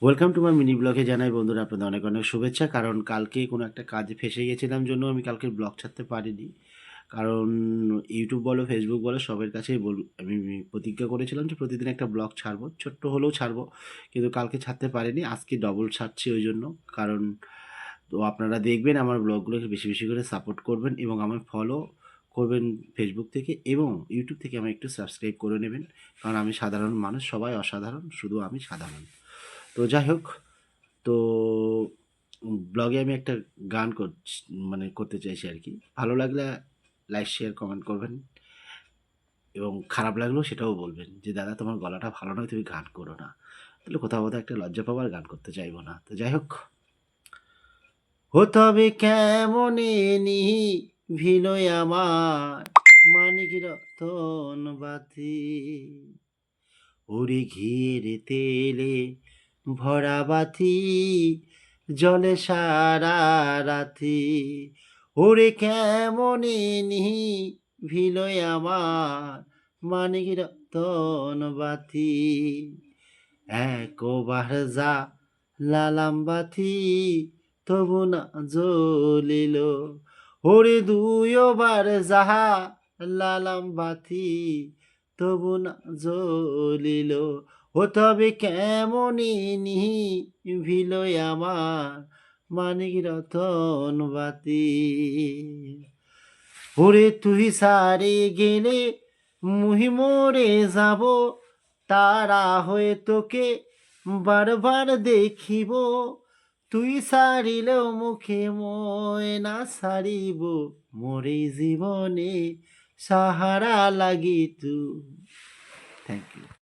Welcome to my mini ব্লগে জানাই বন্ধুরা আপনাদের অনেক অনেক শুভেচ্ছা। কারণ কালকে কোনো একটা কাজে ফেঁসে গেছিলাম জন্য আমি কালকে ব্লগ ছাড়তে পারিনি। কারণ ইউটিউব বলো, ফেসবুক বলো, সবার কাছেই আমি প্রতিজ্ঞা করেছিলাম যে প্রতিদিন একটা ব্লগ ছাড়বো, ছোট্ট হলেও ছাড়বো। কিন্তু কালকে ছাড়তে পারিনি, আজকে ডবল ছাড়ছি ওই জন্য। কারণ তো আপনারা দেখবেন আমার ব্লগগুলোকে বেশি বেশি করে সাপোর্ট করবেন এবং আমায় ফলো করবেন ফেসবুক থেকে, এবং ইউটিউব থেকে আমায় একটু সাবস্ক্রাইব করে নেবেন। কারণ আমি সাধারণ মানুষ, সবাই অসাধারণ, শুধু আমি সাধারণ। তো যাই হোক, তো ব্লগে আমি একটা গান করতে চাইছি আর কি। ভালো লাগলে লাইক, শেয়ার, কমেন্ট করবেন এবং খারাপ লাগলেও সেটাও বলবেন যে, "দাদা তোমার গলাটা ভালো নয়, তুমি গান করো না।" তাহলে কোথাও, কোথাও একটা লজ্জা পাবো আর গান করতে চাইবো না। তো যাই হোক, "ও তবে কেমনে নিভিলই আমার মানিক রতন বাতি, ওরে ঘিয়ের তেলে ভরা বাতি জলে সারা রাতি, ওরে কেমনে নিভিলই আমার মানিক রতন বাতি, একবার যা লালাম বাতি তবু না জ্বলিল, ওরে দুইবার যাহা লালাম বাতি তবু না জ্বলিল, ও তবে কেমনে নিভিল আমার মানিক রতন বাতি, ওরে তুই সারে গেলে মুহি মরে যাব, তারা হয়ে তোকে বারবার দেখিব, তুই সারিলেও মুখে ময়না সারিব, মোরে জীবনে সাহারা লাগি তু। Thank you.